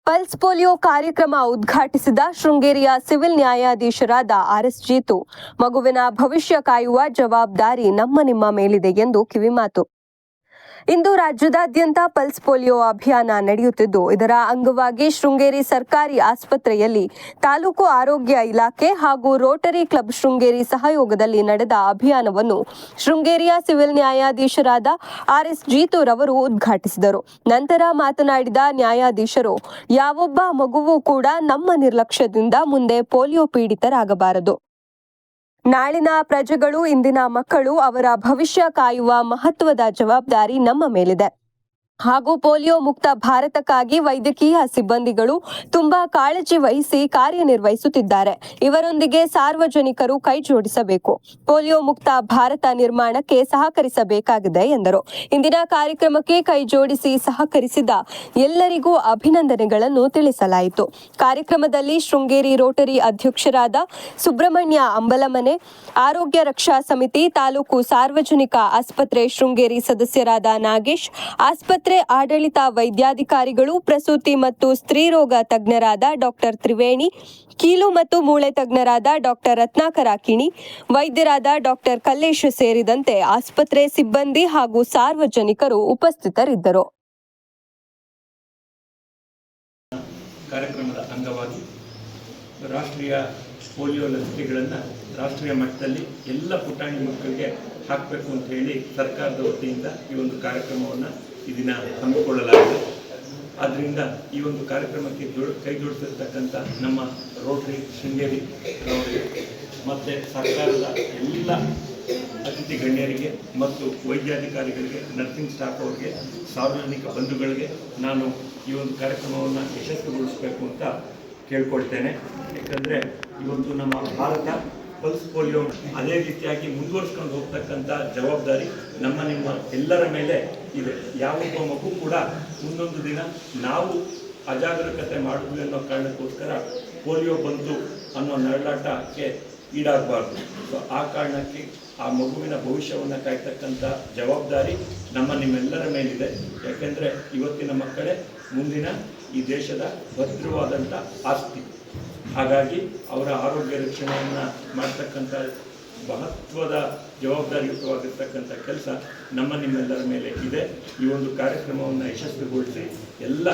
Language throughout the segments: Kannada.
ಪಲ್ಸ್ ಪೋಲಿಯೋ ಕಾರ್ಯಕ್ರಮ ಉದ್ಘಾಟಿಸಿದ ಶೃಂಗೇರಿಯ ಸಿವಿಲ್ ನ್ಯಾಯಾಧೀಶರಾದ ಆರ್.ಎಸ್. ಜೀತು, ಮಗುವಿನ ಭವಿಷ್ಯ ಕಾಯುವ ಜವಾಬ್ದಾರಿ ನಮ್ಮ ನಿಮ್ಮ ಮೇಲಿದೆ ಎಂದು ಕಿವಿಮಾತು. ಇಂದು ರಾಜ್ಯದಾದ್ಯಂತ ಪಲ್ಸ್ ಪೋಲಿಯೋ ಅಭಿಯಾನ ನಡೆಯುತ್ತಿದ್ದು, ಇದರ ಅಂಗವಾಗಿ ಶೃಂಗೇರಿ ಸರ್ಕಾರಿ ಆಸ್ಪತ್ರೆಯಲ್ಲಿ ತಾಲೂಕು ಆರೋಗ್ಯ ಇಲಾಖೆ ಹಾಗೂ ರೋಟರಿ ಕ್ಲಬ್ ಶೃಂಗೇರಿ ಸಹಯೋಗದಲ್ಲಿ ನಡೆದ ಅಭಿಯಾನವನ್ನು ಶೃಂಗೇರಿಯ ಸಿವಿಲ್ ನ್ಯಾಯಾಧೀಶರಾದ ಆರ್.ಎಸ್. ಜೀತು ರವರು ಉದ್ಘಾಟಿಸಿದರು. ನಂತರ ಮಾತನಾಡಿದ ನ್ಯಾಯಾಧೀಶರು, ಯಾವೊಬ್ಬ ಮಗುವೂ ಕೂಡ ನಮ್ಮ ನಿರ್ಲಕ್ಷ್ಯದಿಂದ ಮುಂದೆ ಪೋಲಿಯೋ ಪೀಡಿತರಾಗಬಾರದು. ನಾಳಿನ ಪ್ರಜೆಗಳು, ಇಂದಿನ ಮಕ್ಕಳು, ಅವರ ಭವಿಷ್ಯ ಕಾಯುವ ಮಹತ್ವದ ಜವಾಬ್ದಾರಿ ನಮ್ಮ ಮೇಲಿದೆ ಹಾಗೂ ಪೋಲಿಯೋ ಮುಕ್ತ ಭಾರತಕ್ಕಾಗಿ ವೈದ್ಯಕೀಯ ಸಿಬ್ಬಂದಿಗಳು ತುಂಬಾ ಕಾಳಜಿ ವಹಿಸಿ ಕಾರ್ಯನಿರ್ವಹಿಸುತ್ತಿದ್ದಾರೆ. ಇವರೊಂದಿಗೆ ಸಾರ್ವಜನಿಕರು ಕೈ ಜೋಡಿಸಬೇಕು. ಪೋಲಿಯೋ ಮುಕ್ತ ಭಾರತ ನಿರ್ಮಾಣಕ್ಕೆ ಸಹಕರಿಸಬೇಕಾಗಿದೆ ಎಂದರು. ಇಂದಿನ ಕಾರ್ಯಕ್ರಮಕ್ಕೆ ಕೈ ಜೋಡಿಸಿ ಸಹಕರಿಸಿದ ಎಲ್ಲರಿಗೂ ಅಭಿನಂದನೆಗಳನ್ನು ತಿಳಿಸಲಾಯಿತು. ಕಾರ್ಯಕ್ರಮದಲ್ಲಿ ಶೃಂಗೇರಿ ರೋಟರಿ ಅಧ್ಯಕ್ಷರಾದ ಸುಬ್ರಹ್ಮಣ್ಯ ಅಂಬಲಮನೆ, ಆರೋಗ್ಯ ರಕ್ಷಾ ಸಮಿತಿ, ತಾಲೂಕು ಸಾರ್ವಜನಿಕ ಆಸ್ಪತ್ರೆ ಶೃಂಗೇರಿ ಸದಸ್ಯರಾದ ನಾಗೇಶ್, ಆಸ್ಪತ್ರೆ ಆಡಳಿತ ವೈದ್ಯಾಧಿಕಾರಿಗಳು, ಪ್ರಸೂತಿ ಮತ್ತು ಸ್ತ್ರೀರೋಗ ತಜ್ಞರಾದ ಡಾಕ್ಟರ್ ತ್ರಿವೇಣಿ, ಕೀಲು ಮತ್ತು ಮೂಳೆ ತಜ್ಞರಾದ ಡಾಕ್ಟರ್ ರತ್ನಾಕರ ಕಿಣಿ, ವೈದ್ಯರಾದ ಡಾಕ್ಟರ್ ಕಲ್ಲೇಶ್ ಸೇರಿದಂತೆ ಆಸ್ಪತ್ರೆ ಸಿಬ್ಬಂದಿ ಹಾಗೂ ಸಾರ್ವಜನಿಕರು ಉಪಸ್ಥಿತರಿದ್ದರು. ಕಾರ್ಯಕ್ರಮದ ಅಂಗವಾಗಿ ರಾಷ್ಟ್ರೀಯ ಪೋಲಿಯೋ ಲಸಿಕೆಗಳನ್ನು ರಾಷ್ಟ್ರೀಯ ಮಟ್ಟದಲ್ಲಿ ಎಲ್ಲ ಪುಟಾಣಿ ಮಕ್ಕಳಿಗೆ ಹಾಕಬೇಕು ಅಂತ ಹೇಳಿ ಸರ್ಕಾರದ ವತಿಯಿಂದ ಈ ಒಂದು ಕಾರ್ಯಕ್ರಮವನ್ನು ಈ ದಿನ ಹಮ್ಮಿಕೊಳ್ಳಲಾಗಿದೆ. ಆದ್ದರಿಂದ ಈ ಒಂದು ಕಾರ್ಯಕ್ರಮಕ್ಕೆ ಕೈ ಜೋಡಿಸಿರ್ತಕ್ಕಂಥ ನಮ್ಮ ರೋಟರಿ ಶೃಂಗೇರಿ ಅವರಿಗೆ ಮತ್ತು ಸರ್ಕಾರದ ಎಲ್ಲ ಅತಿಥಿ ಗಣ್ಯರಿಗೆ ಮತ್ತು ವೈದ್ಯಾಧಿಕಾರಿಗಳಿಗೆ, ನರ್ಸಿಂಗ್ ಸ್ಟಾಫ್ ಅವರಿಗೆ, ಸಾರ್ವಜನಿಕ ಬಂಧುಗಳಿಗೆ ನಾನು ಈ ಒಂದು ಕಾರ್ಯಕ್ರಮವನ್ನು ಯಶಸ್ವಿಗೊಳಿಸಬೇಕು ಅಂತ ಕೇಳ್ಕೊಳ್ತೇನೆ. ಯಾಕಂದರೆ ಇವತ್ತು ನಮ್ಮ ಭಾರತ ಪಲ್ಸ್ ಪೋಲಿಯೋ ಅದೇ ರೀತಿಯಾಗಿ ಮುಂದುವರಿಸ್ಕೊಂಡು ಹೋಗ್ತಕ್ಕಂಥ ಜವಾಬ್ದಾರಿ ನಮ್ಮ ನಿಮ್ಮ ಎಲ್ಲರ ಮೇಲೆ ಇದೆ. ಯಾವೊಬ್ಬ ಮಗು ಕೂಡ ಮುಂದೊಂದು ದಿನ ನಾವು ಅಜಾಗರೂಕತೆ ಮಾಡಿದ್ವಿ ಅನ್ನೋ ಕಾರಣಕ್ಕೋಸ್ಕರ ಪೋಲಿಯೋ ಬಂತು ಅನ್ನೋ ನರಳಾಟಕ್ಕೆ ಈಡಾಗಬಾರ್ದು. ಸೊ ಆ ಕಾರಣಕ್ಕೆ ಆ ಮಗುವಿನ ಭವಿಷ್ಯವನ್ನು ಕಾಯ್ತಕ್ಕಂಥ ಜವಾಬ್ದಾರಿ ನಮ್ಮ ನಿಮ್ಮೆಲ್ಲರ ಮೇಲಿದೆ. ಯಾಕೆಂದರೆ ಇವತ್ತಿನ ಮಕ್ಕಳೇ ಮುಂದಿನ ಈ ದೇಶದ ಭದ್ರವಾದಂಥ ಆಸ್ತಿ. ಹಾಗಾಗಿ ಅವರ ಆರೋಗ್ಯ ರಕ್ಷಣೆಯನ್ನು ಮಾಡ್ತಕ್ಕಂಥ ಮಹತ್ವದ ಜವಾಬ್ದಾರಿಯುತವಾಗಿರ್ತಕ್ಕಂಥ ಕೆಲಸ ನಮ್ಮ ನಿಮ್ಮೆಲ್ಲರ ಮೇಲೆ ಇದೆ. ಈ ಒಂದು ಕಾರ್ಯಕ್ರಮವನ್ನು ಯಶಸ್ವಿಗೊಳಿಸಿ ಎಲ್ಲ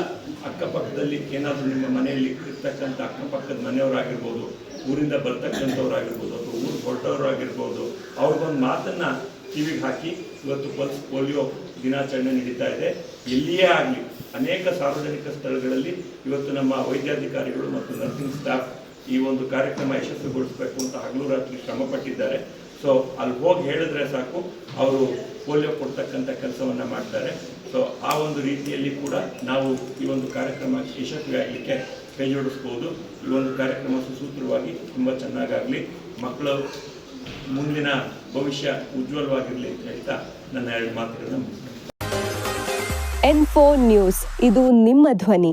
ಅಕ್ಕಪಕ್ಕದಲ್ಲಿ ಏನಾದರೂ ನಿಮ್ಮ ಮನೆಯಲ್ಲಿ ಇರ್ತಕ್ಕಂಥ ಅಕ್ಕಪಕ್ಕದ ಮನೆಯವರಾಗಿರ್ಬೋದು, ಊರಿಂದ ಬರ್ತಕ್ಕಂಥವ್ರಾಗಿರ್ಬೋದು, ಅಥವಾ ಊರು ಹೊರಟವರಾಗಿರ್ಬೋದು, ಅವ್ರಿಗೊಂದು ಮಾತನ್ನು ಕಿವಿಗೆ ಹಾಕಿ ಇವತ್ತು ಪಲ್ಸ್ ಪೋಲಿಯೋ ದಿನಾಚರಣೆ ನಡೀತಾ ಇದೆ. ಎಲ್ಲಿಯೇ ಆಗಲಿ ಅನೇಕ ಸಾರ್ವಜನಿಕ ಸ್ಥಳಗಳಲ್ಲಿ ಇವತ್ತು ನಮ್ಮ ವೈದ್ಯಾಧಿಕಾರಿಗಳು ಮತ್ತು ನರ್ಸಿಂಗ್ ಸ್ಟಾಫ್ ಈ ಒಂದು ಕಾರ್ಯಕ್ರಮ ಯಶಸ್ವಿಗೊಳಿಸಬೇಕು ಅಂತ ಹಗಲು ರಾತ್ರಿ ಶ್ರಮಪಟ್ಟಿದ್ದಾರೆ. ಸೊ ಅಲ್ಲಿ ಹೋಗಿ ಹೇಳಿದ್ರೆ ಸಾಕು, ಅವರು ಪೋಲಿಯೋ ಕೊಡ್ತಕ್ಕಂಥ ಕೆಲಸವನ್ನು ಮಾಡ್ತಾರೆ. ಸೊ ಆ ಒಂದು ರೀತಿಯಲ್ಲಿ ಕೂಡ ನಾವು ಈ ಒಂದು ಕಾರ್ಯಕ್ರಮ ಯಶಸ್ವಿಯಾಗಲಿಕ್ಕೆ ಕೈ ಜೋಡಿಸ್ಬೋದು. ಈ ಒಂದು ಕಾರ್ಯಕ್ರಮ ಸುಸೂತ್ರವಾಗಿ ತುಂಬ ಚೆನ್ನಾಗಾಗಲಿ, ಮಕ್ಕಳು ಮುಂದಿನ ಭವಿಷ್ಯ ಉಜ್ವಲವಾಗಿರಲಿ ಅಂತ ಹೇಳ್ತಾ ನನ್ನ 2 ಮಾತುಗಳನ್ನು ಮುಗಿಸ್ತೇನೆ. N4 ನ್ಯೂಸ್, ಇದು ನಿಮ್ಮ ಧ್ವನಿ.